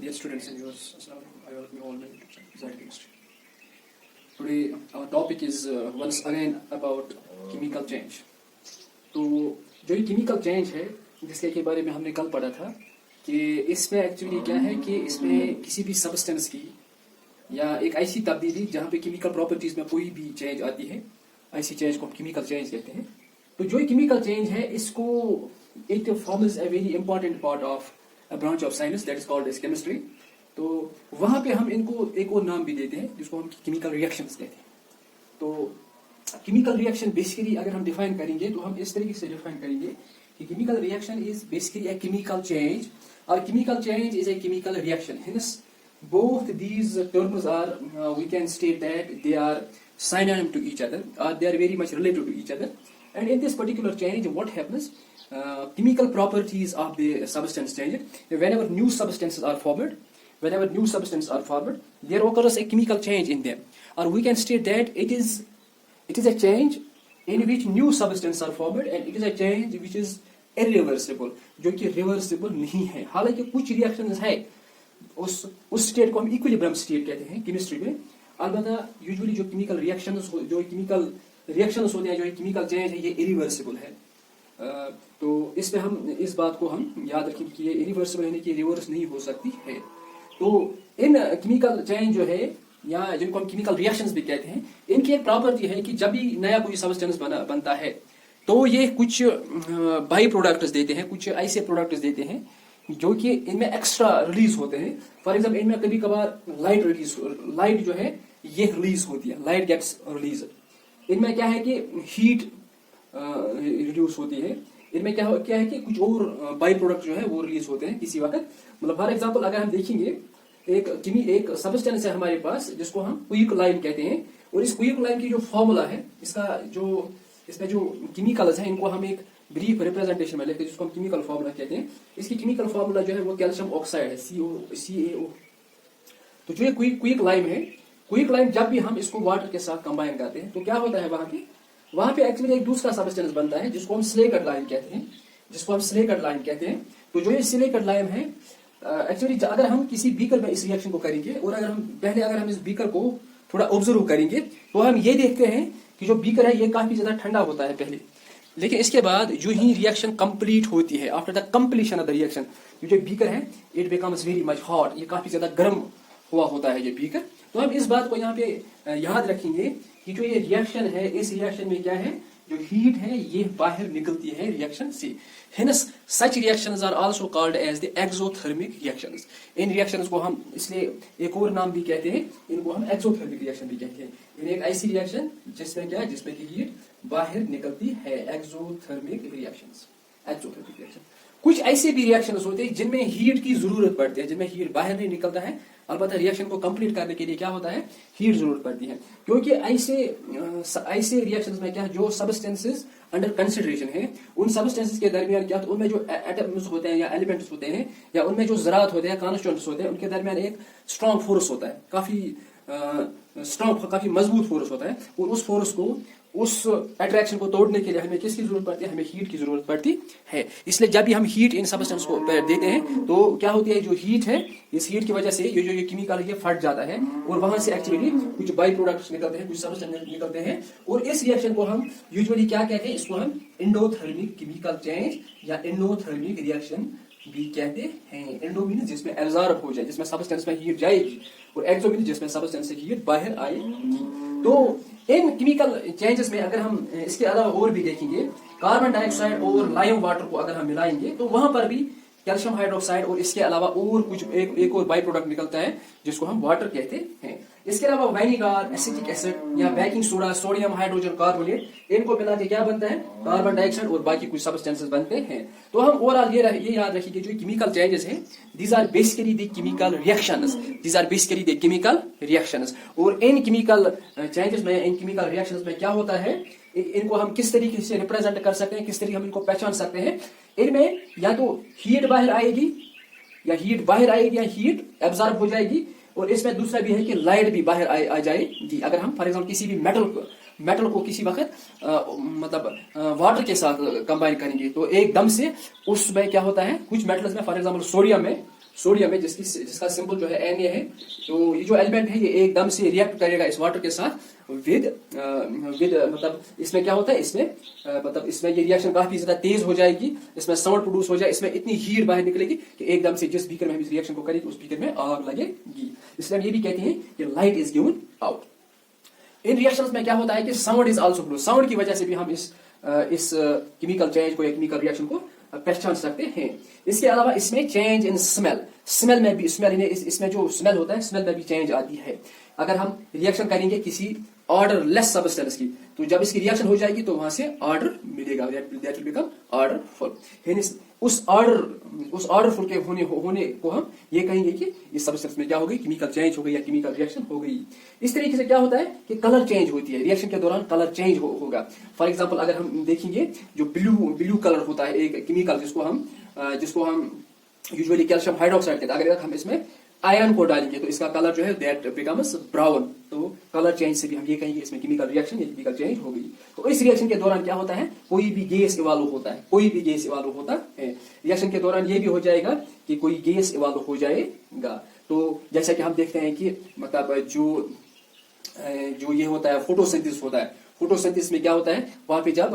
Dear students and viewers, I welcome you all to Zyd Chemistry. Today our topic is once again about chemical change. तो जो ये chemical change है जिसके बारे में हमने कल पढ़ा था कि इसमें एक्चुअली क्या है कि इसमें किसी भी सब्सटेंस की या एक ऐसी तब्दीली जहाँ पे केमिकल प्रॉपर्टीज में कोई भी चेंज आती है, ऐसी चेंज को हम केमिकल चेंज कहते हैं. तो जो केमिकल चेंज है इसको it forms a very important part of a branch of science that is called as chemistry. तो वहाँ पे हम इनको एक और नाम भी देते हैं जिसको हम केमिकल रिएक्शंस कहते हैं. तो केमिकल रिएक्शन बेसिकली अगर हम डिफाइन करेंगे तो हम इस तरीके से डिफाइन करेंगे कि chemical reaction is basically a chemical change और chemical change is a chemical reaction. Hence both these terms are we can state that they are synonym to each other or they are very much related to each other. And in this particular change what happens, chemical properties of the substance change. Whenever new substances are formed, there occurs a chemical change in them, or we can state that it is a change in which new substances are formed and it is a change which is irreversible, जो कि reversible नहीं है. हालांकि कुछ reactions है उस state को हम इक्विलिब्रियम स्टेट कहते हैं केमिस्ट्री में. अलबत्ता यूजुअली जो केमिकल रिएक्शंस होते हैं, जो केमिकल चेंज है ये इरिवर्सिबल है. तो इसमें हम इस बात को हम याद रखेंगे कि ये इरिवर्सिबल यानी कि रिवर्स नहीं हो सकती है. तो इन केमिकल चेंज जो है या जिनको हम केमिकल रिएक्शंस भी कहते हैं, इनकी एक प्रॉपर्टी है कि जब भी नया कोई सब्सटेंस बनता है तो ये कुछ बाई प्रोडक्ट्स देते हैं, कुछ ऐसे प्रोडक्ट्स देते हैं जो कि इनमें एक्स्ट्रा रिलीज होते हैं. फॉर एग्जाम्पल इनमें कभी कभार लाइट जो है ये रिलीज होती है, लाइट गेट्स रिलीज. इनमें क्या है कि हीट रिड्यूस होती है. इनमें क्या है कि कुछ और बाई प्रोडक्ट जो है वो रिलीज होते हैं किसी वक्त. मतलब फॉर एग्जाम्पल अगर हम देखेंगे एक सब्सटेंस है हमारे पास जिसको हम क्विकलाइन कहते हैं, और इस क्विकलाइन की जो फॉर्मूला है, इसमें जो केमिकल्स हैं इनको हम एक ब्रीफ रिप्रेजेंटेशन में लेते हैं जिसको हम केमिकल फॉर्मूला कहते हैं. इसकी केमिकल फॉर्मूला जो है वो कैल्शियम ऑक्साइड है, CaO. तो जो ये क्विकलाइन है, क्विकलाइन जब भी हम इसको वाटर के साथ कंबाइन करते हैं तो क्या होता है वहां पे एक्चुअली एक दूसरा सब्सटेंस बनता है जिसको हम सिलिकेट लाइन कहते हैं. तो जो ये सिलिकेट लाइन है एक्चुअली अगर हम किसी बीकर में इस रिएक्शन को करेंगे और अगर हम इस बीकर को थोड़ा ऑब्जर्व करेंगे तो हम ये देखते हैं कि जो बीकर है ये काफी ज्यादा ठंडा होता है पहले, लेकिन इसके बाद जो ही रिएक्शन कंप्लीट होती है, after the completion of the reaction, जो बीकर है it becomes very much hot. ये काफी ज्यादा गर्म हुआ होता है ये बीकर. तो हम इस बात को यहाँ पे याद रखेंगे कि जो ये रिएक्शन है, इस रिएक्शन में क्या है, जो हीट है ये बाहर निकलती है रिएक्शन से. Hence such reactions are also called as the exothermic reactions. In reactions को हम इसलिए एक और नाम भी कहते हैं, इनको हम एक्सोथर्मिक रिएक्शन भी कहते हैं. इन्हें एक ऐसी रिएक्शन जिसमें कि हीट बाहर निकलती है, एक्सोथर्मिक रिएक्शंस. कुछ ऐसे भी रिएक्शंस होते हैं जिनमें हीट की जरूरत पड़ती है, जिनमें हीट बाहर नहीं निकलता है. अलबत्ता रिएक्शन को कंप्लीट करने के लिए क्या होता है, हीट जरूरत पड़ती है. क्योंकि ऐसे रिएक्शंस में क्या, जो सब्सटेंसेस अंडर कंसिडरेशन है, उन सब्सटेंसेस के दरमियान क्या, तो उनमें जो एटम्स होते हैं या एलिमेंट्स होते हैं या उनमें जो ज़रात होते हैं, कॉन्स्टिट्यूएंट्स होते हैं, उनके दरमियान एक स्ट्रॉन्ग फोर्स होता है, काफी मजबूत फोर्स होता है. और उस फोर्स को, उस अट्रैक्शन को तोड़ने के लिए हमें किसकी जरूरत पड़ती है, हमें हीट की जरूरत पड़ती है. इसलिए जब भी हम हीट इन सब्सटेंस को देते हैं तो क्या होती है, जो हीट है, इस हीट की वजह से ये जो केमिकल है ये फट जाता है और वहां से एक्चुअली कुछ बाई प्रोडक्ट्स निकलते हैं, कुछ सब्सटेंस निकलते हैं. और इस रिएक्शन को हम यूजुअली क्या कहते हैं, इसको हम एंडोथर्मिक केमिकल चेंज या एंडोथर्मिक रिएक्शन भी कहते हैं. एंडो मीन्स जिसमें एब्जॉर्ब हो जाए, जिसमें सब्सटेंस में हीट जाएगी, और एक्सो मीन्स जिसमें सब्सटेंस से हीट बाहर आएगी. तो इन केमिकल चेंजेस में अगर हम इसके अलावा और भी देखेंगे, कार्बन डाइऑक्साइड और लाइम वाटर को अगर हम मिलाएंगे तो वहां पर भी कैल्शियम हाइड्रोक्साइड और इसके अलावा और कुछ एक और बाई प्रोडक्ट निकलता है जिसको हम वाटर कहते हैं. इसके अलावा वाइनेगार, एसिटिक एसिड या baking soda, sodium hydrogen carbonate, इनको मिला के क्या बनता है, कार्बन डाइऑक्साइड और बाकी कुछ सब्सटेंसेस बनते हैं. तो हम ओवरऑल ये याद रखिए कि जो केमिकल चेंजेस हैं, these are basically the chemical reactions. और इन केमिकल चेंजेस में, इन केमिकल रिएक्शंस में क्या होता है, इनको हम किस तरीके से रिप्रेजेंट कर सकते हैं, किस तरीके हम इनको पहचान सकते हैं. इनमें या तो हीट बाहर आएगी या हीट एब्जॉर्ब हो जाएगी, और इसमें दूसरा भी है कि लाइट भी बाहर आ जाएगी. अगर हम फॉर एग्जाम्पल किसी भी मेटल को किसी वक्त वाटर के साथ कंबाइन करेंगे तो एकदम से उसमें क्या होता है, कुछ मेटल्स में फॉर एग्जाम्पल सोडियम में सोडियम है जिसका सिंबल जो है Na है। तो ये जो एलिमेंट है ये एकदम से रिएक्ट करेगा इस वाटर के साथ विद मतलब इसमें क्या होता है, इसमें मतलब इसमें ये रिएक्शन काफी ज्यादा तेज हो जाएगी, इसमें साउंड प्रोड्यूस हो जाए, इसमें इतनी हीट बाहर निकलेगी कि एकदम से जिस बीकर में हम इस रिएक्शन को करेंगे उस बीकर में आग लगेगी। इसलिए हम ये भी कहते हैं कि light is given out. In reactions में क्या होता है कि sound is also produce, sound की वजह से भी हम इस केमिकल चेंज को या केमिकल रिएक्शन को पहचान सकते हैं। इसके अलावा इसमें चेंज इन स्मेल में भी इसमें जो स्मेल होता है स्मेल में भी चेंज आती है। अगर हम रिएक्शन करेंगे किसी ऑर्डर लेस सब्सटेंस की, तो जब इसकी रिएक्शन हो जाएगी तो वहां से ऑर्डर मिलेगा, दैट विल बिकम ऑर्डरफुल। उस ऑर्डरफुल के होने को हम ये कहेंगे कि इस सब्सटेंस में क्या हो गई, केमिकल चेंज हो गई या केमिकल रिएक्शन हो गई। इस तरीके से क्या होता है कि कलर चेंज होती है, रिएक्शन के दौरान कलर चेंज होगा। फॉर एग्जांपल अगर हम देखेंगे जो ब्लू कलर होता है एक केमिकल जिसको हम यूजुअली कैल्शियम हाइड्रोक्साइड कहते हैं, अगर हम इसमें आयन को डालेंगे तो इसका कलर जो है दैट बिकम्स ब्राउन। तो कलर चेंज से भी हम ये कहेंगे इसमें केमिकल रिएक्शन या केमिकल चेंज हो गई। तो इस रिएक्शन के दौरान क्या होता है, कोई भी गैस इवॉल्व होता है, रिएक्शन के दौरान ये भी हो जाएगा कि कोई गैस इवॉल्व हो जाएगा। तो जैसा कि हम देखते हैं कि मतलब जो ये होता है फोटोसिंथेसिस होता है, फोटोसिंथेसिस में क्या होता है, वहां पे जब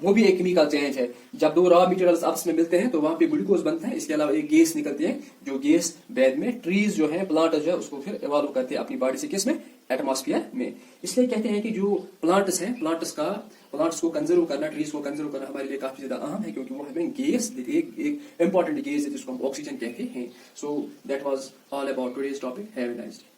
वो भी एक केमिकल चेंज है, जब दो रॉ मटेरियल्स आपस में मिलते हैं तो वहां पे ग्लूकोज बनता है, इसके अलावा एक गैस निकलती है, जो गैस बाद में ट्रीज जो है, प्लांट जो है उसको फिर इवॉल्व करते हैं अपनी बॉडी से, किसमें, एटमॉस्फेयर में। इसलिए कहते हैं कि जो प्लांट्स हैं, प्लांट्स को कंजर्व करना, ट्रीज को कंजर्व करना हमारे लिए काफी ज्यादा अहम है, क्योंकि वो हमें गैस देती है, एक इंपॉर्टेंट गैस है जिसको हम ऑक्सीजन कहते हैं। So that was all about today's topic. Have a nice day.